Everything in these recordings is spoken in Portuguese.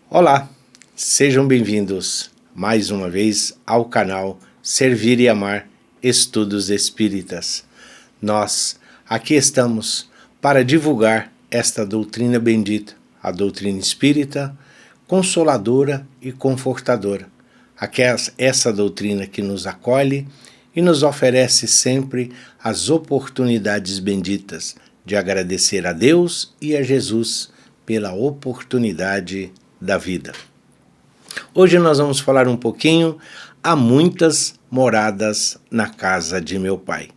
Olá, sejam bem-vindos mais uma vez ao canal Servir e Amar Estudos Espíritas. Nós aqui estamos para divulgar esta doutrina bendita, a doutrina espírita, consoladora e confortadora. Essa doutrina que nos acolhe e nos oferece sempre as oportunidades benditas de agradecer a Deus e a Jesus pela oportunidade da vida. Hoje nós vamos falar um pouquinho. Há muitas moradas na casa de meu Pai.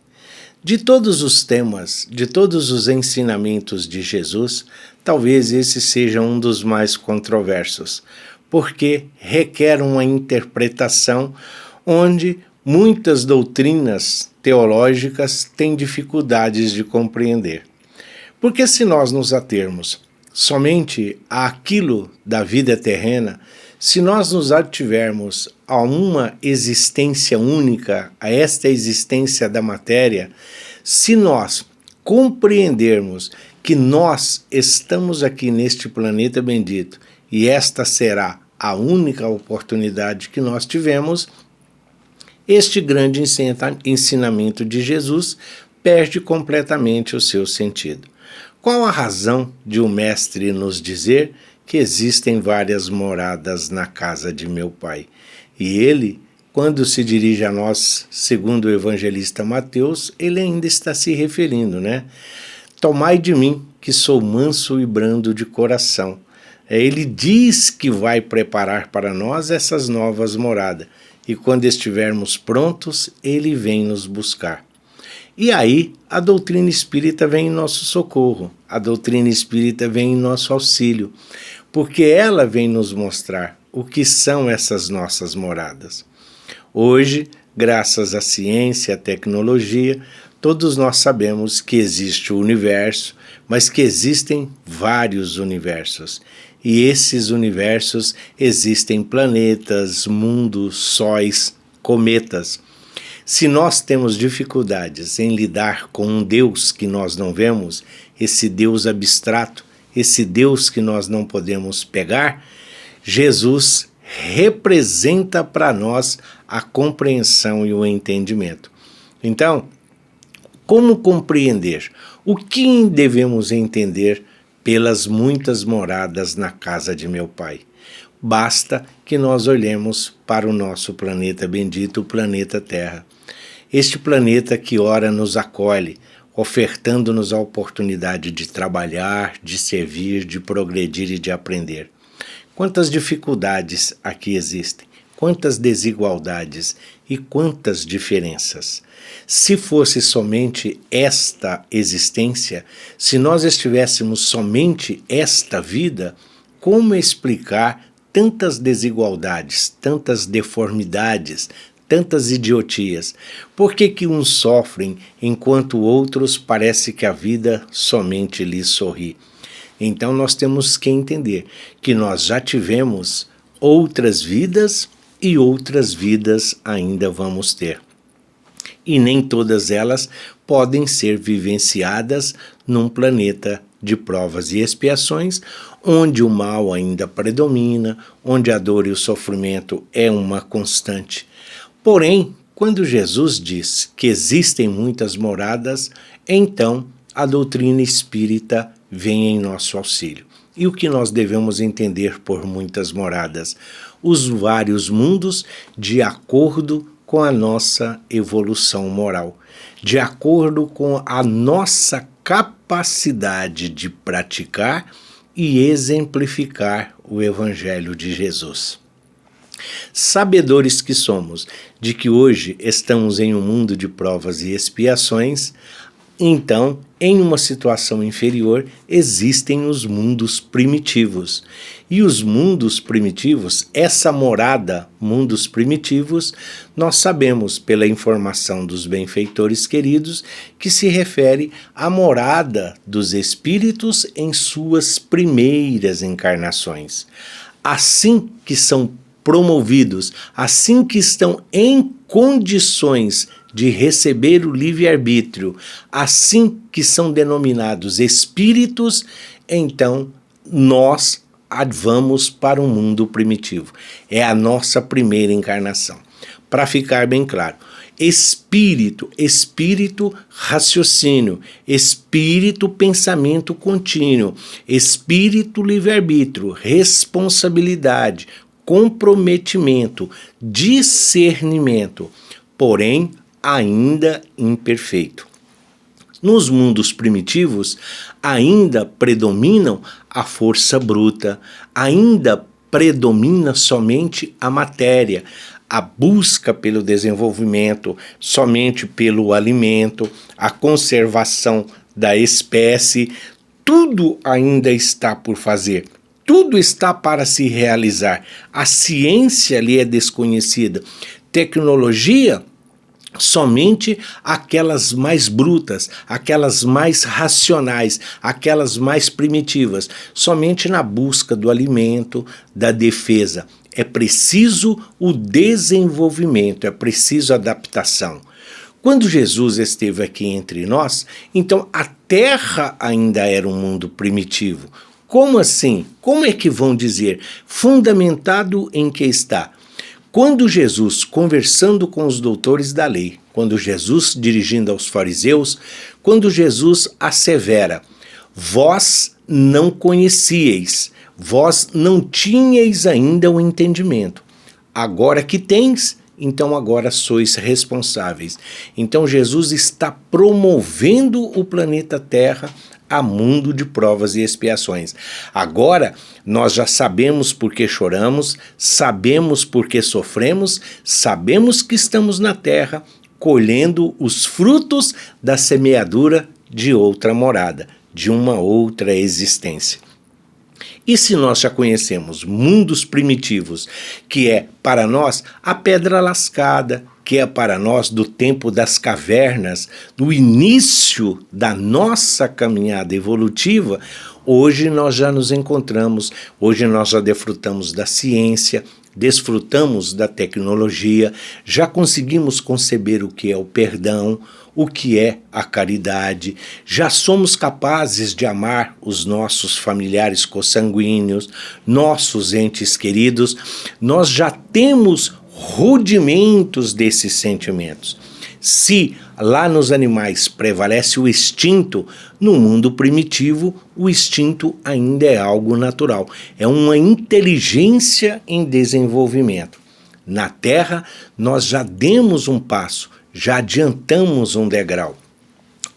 De todos os temas, de todos os ensinamentos de Jesus, talvez esse seja um dos mais controversos, porque requer uma interpretação onde muitas doutrinas teológicas têm dificuldades de compreender. Porque se nós nos atermos somente àquilo da vida terrena, se nós nos ativermos a uma existência única, a esta existência da matéria, se nós compreendermos que nós estamos aqui neste planeta bendito e esta será a única oportunidade que nós tivemos, este grande ensinamento de Jesus perde completamente o seu sentido. Qual a razão de o Mestre nos dizer que existem várias moradas na casa de meu Pai? E ele, quando se dirige a nós, segundo o evangelista Mateus, ele ainda está se referindo, né? Tomai de mim, que sou manso e brando de coração. Ele diz que vai preparar para nós essas novas moradas. E quando estivermos prontos, ele vem nos buscar. E aí a doutrina espírita vem em nosso socorro, a doutrina espírita vem em nosso auxílio, porque ela vem nos mostrar o que são essas nossas moradas. Hoje, graças à ciência e à tecnologia, todos nós sabemos que existe o universo, mas que existem vários universos. E esses universos existem planetas, mundos, sóis, cometas. Se nós temos dificuldades em lidar com um Deus que nós não vemos, esse Deus abstrato, esse Deus que nós não podemos pegar, Jesus representa para nós a compreensão e o entendimento. Então, como compreender? O que devemos entender pelas muitas moradas na casa de meu Pai? Basta que nós olhemos para o nosso planeta bendito, o planeta Terra. Este planeta que ora nos acolhe, ofertando-nos a oportunidade de trabalhar, de servir, de progredir e de aprender. Quantas dificuldades aqui existem, quantas desigualdades e quantas diferenças. Se fosse somente esta existência, se nós estivéssemos somente esta vida, como explicar tantas desigualdades, tantas deformidades, tantas idiotias? Por que uns sofrem enquanto outros parece que a vida somente lhes sorri? Então nós temos que entender que nós já tivemos outras vidas e outras vidas ainda vamos ter. E nem todas elas podem ser vivenciadas num planeta de provas e expiações, onde o mal ainda predomina, onde a dor e o sofrimento é uma constante. Porém, quando Jesus diz que existem muitas moradas, então a doutrina espírita vem em nosso auxílio. E o que nós devemos entender por muitas moradas? Os vários mundos de acordo com a nossa evolução moral, de acordo com a nossa capacidade de praticar e exemplificar o Evangelho de Jesus. Sabedores que somos de que hoje estamos em um mundo de provas e expiações, então, em uma situação inferior, existem os mundos primitivos. E os mundos primitivos, essa morada, mundos primitivos, nós sabemos pela informação dos benfeitores queridos que se refere à morada dos espíritos em suas primeiras encarnações. Assim que são promovidos, assim que estão em condições de receber o livre-arbítrio, assim que são denominados espíritos, então nós vamos para um mundo primitivo. É a nossa primeira encarnação. Para ficar bem claro, espírito, raciocínio, espírito, pensamento contínuo, espírito, livre-arbítrio, responsabilidade, comprometimento, discernimento, porém ainda imperfeito. Nos mundos primitivos, ainda predominam a força bruta, ainda predomina somente a matéria, a busca pelo desenvolvimento, somente pelo alimento, a conservação da espécie, tudo ainda está por fazer. Tudo está para se realizar. A ciência lhe é desconhecida. Tecnologia, somente aquelas mais brutas, aquelas mais racionais, aquelas mais primitivas, somente na busca do alimento, da defesa. É preciso o desenvolvimento, é preciso adaptação. Quando Jesus esteve aqui entre nós, então a Terra ainda era um mundo primitivo. Como assim? Como é que vão dizer? Fundamentado em que está? Quando Jesus, conversando com os doutores da lei, quando Jesus, dirigindo aos fariseus, quando Jesus assevera, vós não conhecieis, vós não tinhais ainda o entendimento. Agora que tens, então agora sois responsáveis. Então Jesus está promovendo o planeta Terra a mundo de provas e expiações. Agora, nós já sabemos por que choramos, sabemos por que sofremos, sabemos que estamos na terra colhendo os frutos da semeadura de outra morada, de uma outra existência. E se nós já conhecemos mundos primitivos, que é para nós a pedra lascada, que é para nós do tempo das cavernas, do início da nossa caminhada evolutiva, hoje nós já nos encontramos, hoje nós já desfrutamos da ciência, desfrutamos da tecnologia, já conseguimos conceber o que é o perdão, o que é a caridade, já somos capazes de amar os nossos familiares consanguíneos, nossos entes queridos, nós já temos rudimentos desses sentimentos. Se lá nos animais prevalece o instinto, no mundo primitivo o instinto ainda é algo natural, é uma inteligência em desenvolvimento. Na Terra nós já demos um passo, já adiantamos um degrau.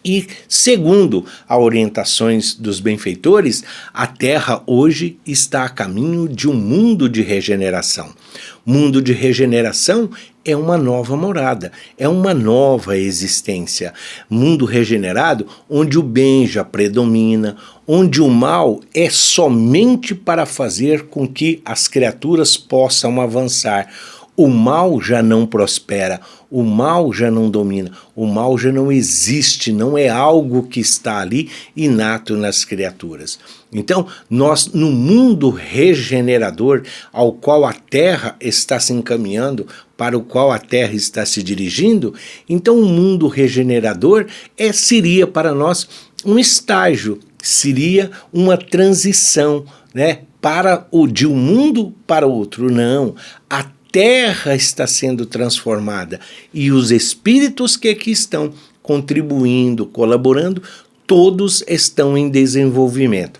E, segundo as orientações dos benfeitores, a Terra hoje está a caminho de um mundo de regeneração. Mundo de regeneração é uma nova morada, é uma nova existência. Mundo regenerado onde o bem já predomina, onde o mal é somente para fazer com que as criaturas possam avançar. O mal já não prospera, o mal já não domina, o mal já não existe, não é algo que está ali inato nas criaturas. Então, nós, no mundo regenerador ao qual a Terra está se encaminhando, para o qual a Terra está se dirigindo, então o mundo regenerador seria para nós um estágio, seria uma transição, né, de um mundo para o outro. Não, a Terra está sendo transformada e os espíritos que aqui estão contribuindo, colaborando, todos estão em desenvolvimento.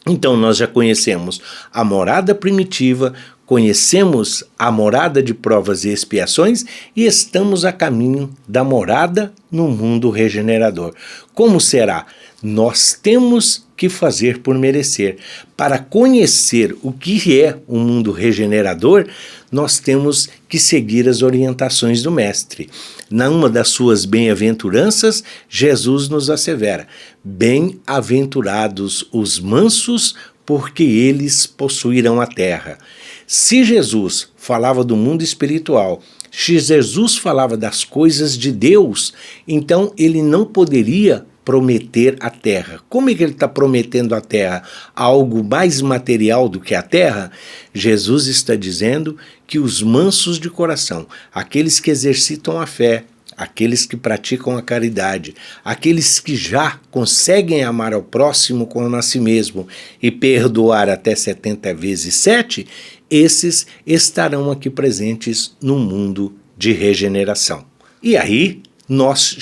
Então nós já conhecemos a morada primitiva, conhecemos a morada de provas e expiações e estamos a caminho da morada no mundo regenerador. Como será? Nós temos que fazer por merecer. Para conhecer o que é o mundo regenerador, nós temos que seguir as orientações do Mestre. Numa das suas bem-aventuranças, Jesus nos assevera: bem-aventurados os mansos, porque eles possuirão a terra. Se Jesus falava do mundo espiritual, se Jesus falava das coisas de Deus, então ele não poderia prometer a terra. Como é que ele está prometendo a terra? Algo mais material do que a terra? Jesus está dizendo que os mansos de coração, aqueles que exercitam a fé, aqueles que praticam a caridade, aqueles que já conseguem amar ao próximo como a si mesmo e perdoar até 70 vezes 7, esses estarão aqui presentes no mundo de regeneração. E aí nós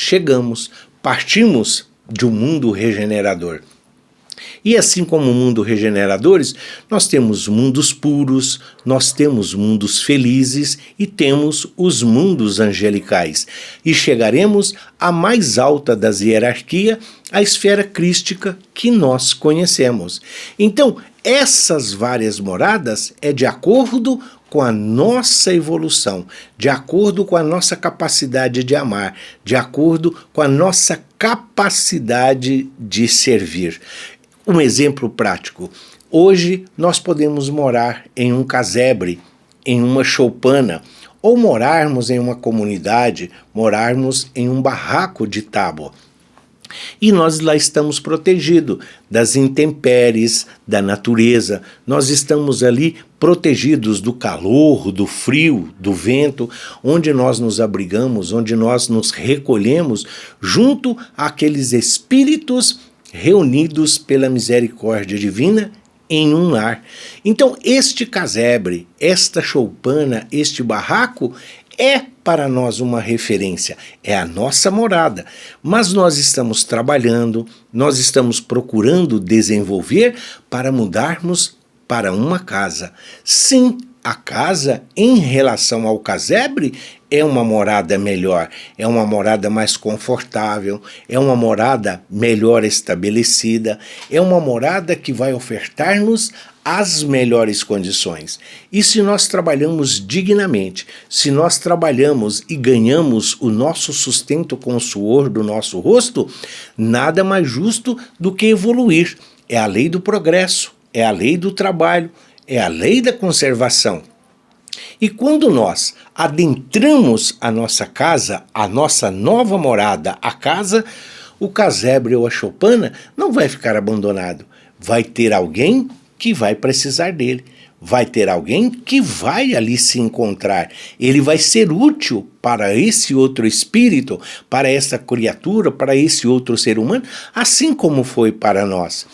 partimos de um mundo regenerador. E assim como o mundo regeneradores, nós temos mundos puros, nós temos mundos felizes e temos os mundos angelicais. E chegaremos à mais alta das hierarquias, a esfera crística que nós conhecemos. Então, essas várias moradas é de acordo com a nossa evolução, de acordo com a nossa capacidade de amar, de acordo com a nossa capacidade de servir. Um exemplo prático. Hoje nós podemos morar em um casebre, em uma choupana, ou morarmos em uma comunidade, morarmos em um barraco de tábua. E nós lá estamos protegidos das intempéries, da natureza. Nós estamos ali protegidos do calor, do frio, do vento, onde nós nos abrigamos, onde nós nos recolhemos junto àqueles espíritos reunidos pela misericórdia divina em um lar. Então este casebre, esta choupana, este barraco é para nós uma referência, é a nossa morada. Mas nós estamos trabalhando, nós estamos procurando desenvolver para mudarmos para uma casa. Sim, a casa, em relação ao casebre, é uma morada melhor, é uma morada mais confortável, é uma morada melhor estabelecida, é uma morada que vai ofertar-nos as melhores condições. E se nós trabalhamos dignamente, se nós trabalhamos e ganhamos o nosso sustento com o suor do nosso rosto, nada mais justo do que evoluir. É a lei do progresso, é a lei do trabalho, é a lei da conservação. E quando nós adentramos a nossa casa, a nossa nova morada, a casa, o casebre ou a choupana não vai ficar abandonado. Vai ter alguém que vai precisar dele. Vai ter alguém que vai ali se encontrar. Ele vai ser útil para esse outro espírito, para essa criatura, para esse outro ser humano, assim como foi para nós.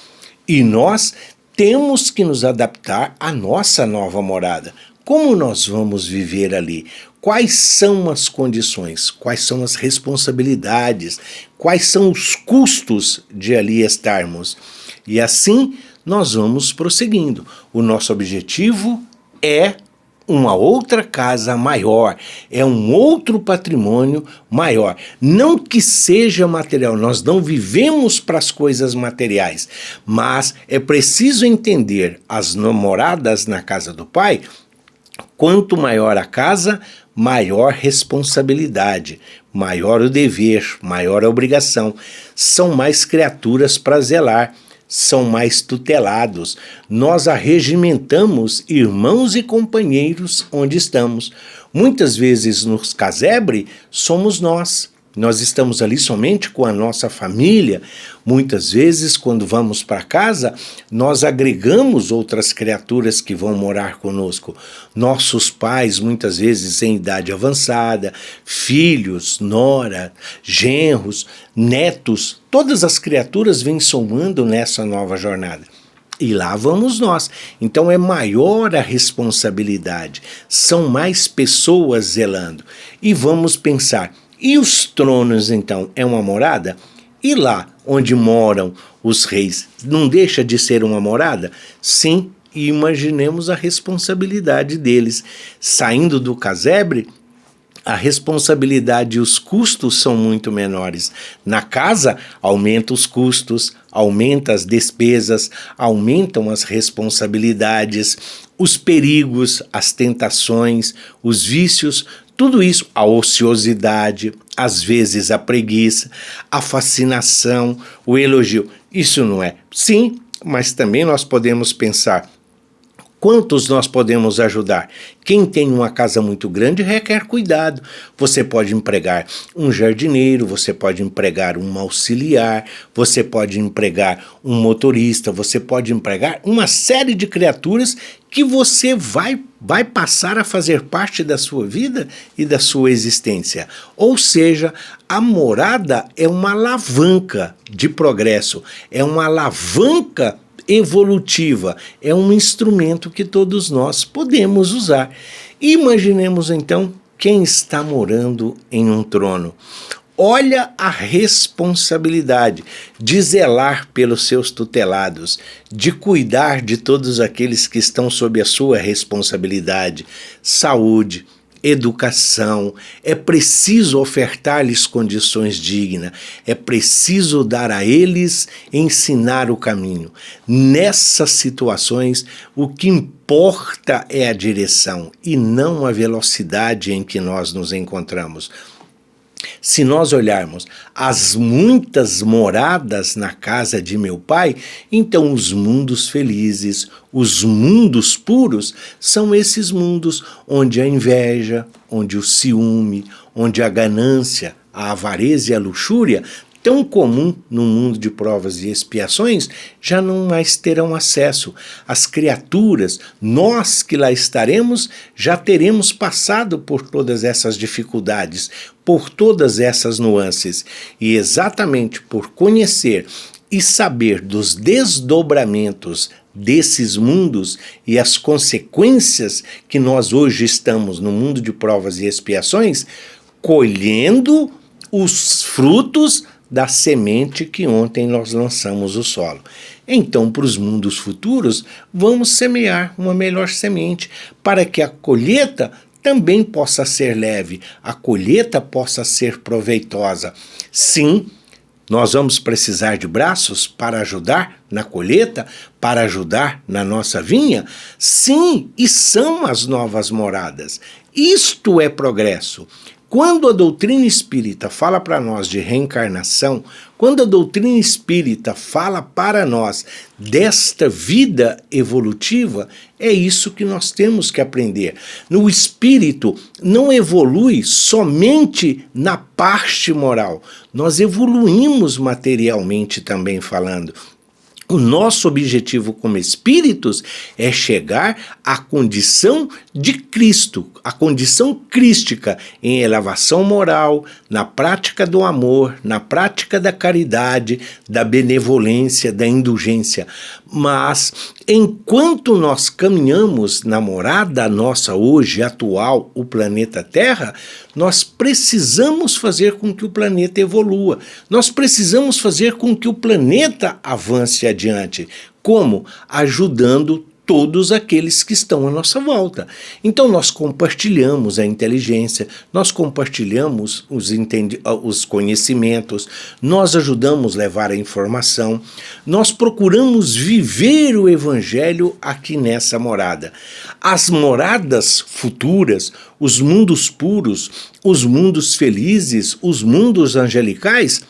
E nós temos que nos adaptar à nossa nova morada. Como nós vamos viver ali? Quais são as condições? Quais são as responsabilidades? Quais são os custos de ali estarmos? E assim nós vamos prosseguindo. O nosso objetivo é uma outra casa maior, é um outro patrimônio maior. Não que seja material, nós não vivemos para as coisas materiais, mas é preciso entender as moradas na casa do Pai. Quanto maior a casa, maior responsabilidade, maior o dever, maior a obrigação. São mais criaturas para zelar, são mais tutelados. Nós arregimentamos irmãos e companheiros onde estamos. Muitas vezes nos casebre somos nós. Nós estamos ali somente com a nossa família. Muitas vezes, quando vamos para casa, nós agregamos outras criaturas que vão morar conosco. Nossos pais, muitas vezes em idade avançada, filhos, nora, genros, netos, todas as criaturas vêm somando nessa nova jornada. E lá vamos nós. Então é maior a responsabilidade, são mais pessoas zelando. E vamos pensar, e os tronos, então, é uma morada? E lá onde moram os reis, não deixa de ser uma morada? Sim, e imaginemos a responsabilidade deles. Saindo do casebre, a responsabilidade e os custos são muito menores. Na casa, aumenta os custos, aumenta as despesas, aumentam as responsabilidades, os perigos, as tentações, os vícios, tudo isso, a ociosidade, às vezes a preguiça, a fascinação, o elogio. Isso não é? Sim, mas também nós podemos pensar Quantos nós podemos ajudar? Quem tem uma casa muito grande requer cuidado. Você pode empregar um jardineiro, você pode empregar um auxiliar, você pode empregar um motorista, você pode empregar uma série de criaturas que você vai passar a fazer parte da sua vida e da sua existência. Ou seja, a morada é uma alavanca de progresso, é uma alavanca evolutiva, é um instrumento que todos nós podemos usar. Imaginemos então quem está morando em um trono. Olha a responsabilidade de zelar pelos seus tutelados, de cuidar de todos aqueles que estão sob a sua responsabilidade. Saúde, educação, é preciso ofertar-lhes condições dignas, é preciso dar a eles, ensinar o caminho. Nessas situações, o que importa é a direção e não a velocidade em que nós nos encontramos. Se nós olharmos as muitas moradas na casa de meu pai, então os mundos felizes, os mundos puros, são esses mundos onde a inveja, onde o ciúme, onde a ganância, a avareza e a luxúria, tão comum no mundo de provas e expiações, já não mais terão acesso. As criaturas, nós que lá estaremos, já teremos passado por todas essas dificuldades, por todas essas nuances. E exatamente por conhecer e saber dos desdobramentos desses mundos e as consequências que nós hoje estamos no mundo de provas e expiações, colhendo os frutos da semente que ontem nós lançamos o solo. Então, para os mundos futuros, vamos semear uma melhor semente para que a colheita também possa ser leve, a colheita possa ser proveitosa. Sim, nós vamos precisar de braços para ajudar na colheita, para ajudar na nossa vinha? Sim, e são as novas moradas. Isto é progresso. Quando a doutrina espírita fala para nós de reencarnação, quando a doutrina espírita fala para nós desta vida evolutiva, é isso que nós temos que aprender. O espírito não evolui somente na parte moral, nós evoluímos materialmente também falando. O nosso objetivo como espíritos é chegar à condição de Cristo, a condição crística em elevação moral, na prática do amor, na prática da caridade, da benevolência, da indulgência. Mas, enquanto nós caminhamos na morada nossa hoje, atual, o planeta Terra, nós precisamos fazer com que o planeta evolua. Nós precisamos fazer com que o planeta avance adiante. Como? Ajudando todos aqueles que estão à nossa volta. Então nós compartilhamos a inteligência, nós compartilhamos os conhecimentos, nós ajudamos a levar a informação, nós procuramos viver o Evangelho aqui nessa morada. As moradas futuras, os mundos puros, os mundos felizes, os mundos angelicais,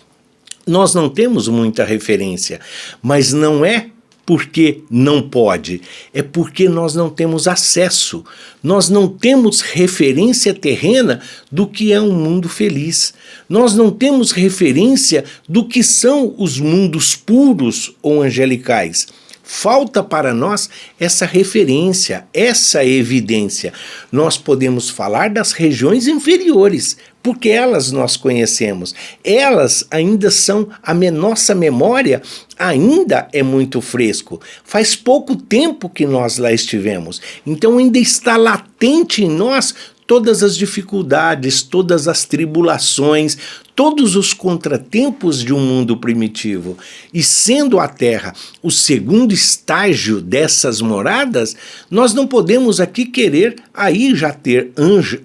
nós não temos muita referência, mas não é porque não pode, é porque nós não temos acesso, nós não temos referência terrena do que é um mundo feliz, nós não temos referência do que são os mundos puros ou angelicais. Falta para nós essa referência, essa evidência. Nós podemos falar das regiões inferiores, porque elas nós conhecemos. Elas ainda são, nossa memória ainda é muito fresco. Faz pouco tempo que nós lá estivemos. Então ainda está latente em nós todas as dificuldades, todas as tribulações, todos os contratempos de um mundo primitivo. E sendo a Terra o segundo estágio dessas moradas, nós não podemos aqui querer aí já ter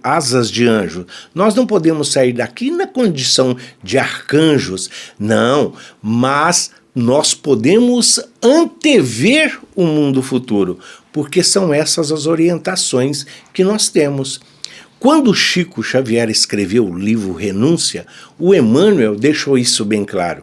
asas de anjo. Nós não podemos sair daqui na condição de arcanjos, não, mas nós podemos antever o mundo futuro, porque são essas as orientações que nós temos. Quando Chico Xavier escreveu o livro Renúncia, o Emmanuel deixou isso bem claro.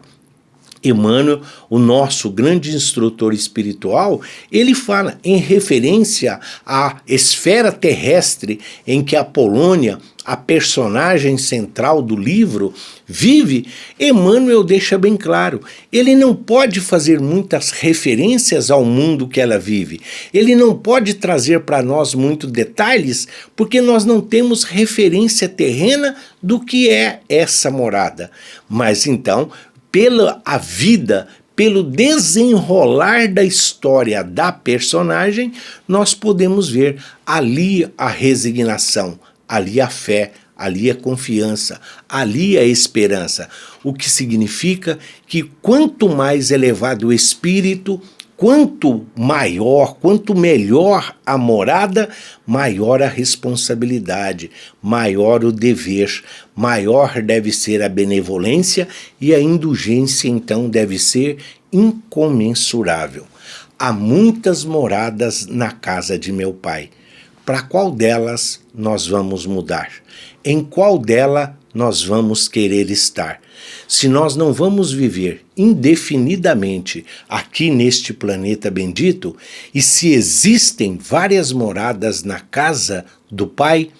Emmanuel, o nosso grande instrutor espiritual, ele fala em referência à esfera terrestre em que a Polônia, a personagem central do livro, vive. Emmanuel deixa bem claro, ele não pode fazer muitas referências ao mundo que ela vive, ele não pode trazer para nós muitos detalhes, porque nós não temos referência terrena do que é essa morada. Mas então, pela a vida, pelo desenrolar da história da personagem, nós podemos ver ali a resignação, ali a fé, ali a confiança, ali a esperança. O que significa que quanto mais elevado o espírito, quanto maior, quanto melhor a morada, maior a responsabilidade, maior o dever, maior deve ser a benevolência e a indulgência, então, deve ser incomensurável. Há muitas moradas na casa de meu Pai. Para qual delas nós vamos mudar? Em qual dela nós vamos querer estar? Se nós não vamos viver indefinidamente aqui neste planeta bendito, e se existem várias moradas na casa do Pai,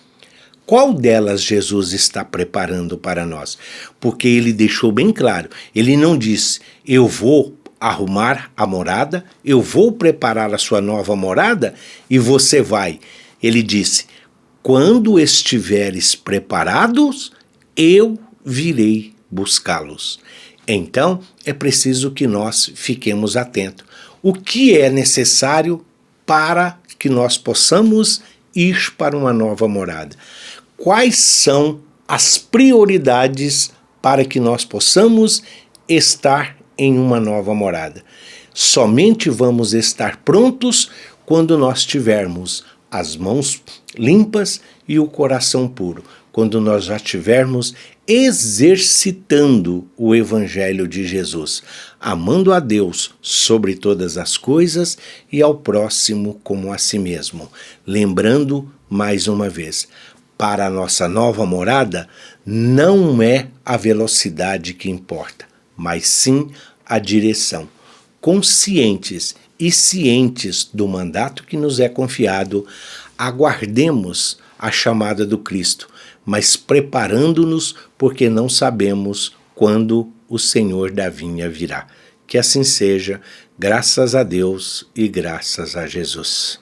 qual delas Jesus está preparando para nós? Porque ele deixou bem claro, ele não disse, eu vou arrumar a morada, eu vou preparar a sua nova morada e você vai. Ele disse, quando estiveres preparados, eu virei buscá-los. Então, é preciso que nós fiquemos atentos. O que é necessário para que nós possamos ir para uma nova morada? Quais são as prioridades para que nós possamos estar em uma nova morada? Somente vamos estar prontos quando nós tivermos as mãos limpas e o coração puro, quando nós já estivermos exercitando o Evangelho de Jesus, amando a Deus sobre todas as coisas e ao próximo como a si mesmo. Lembrando, mais uma vez, para a nossa nova morada, não é a velocidade que importa, mas sim a direção. Conscientes e cientes do mandato que nos é confiado, aguardemos a chamada do Cristo, mas preparando-nos porque não sabemos quando o Senhor da vinha virá. Que assim seja, graças a Deus e graças a Jesus.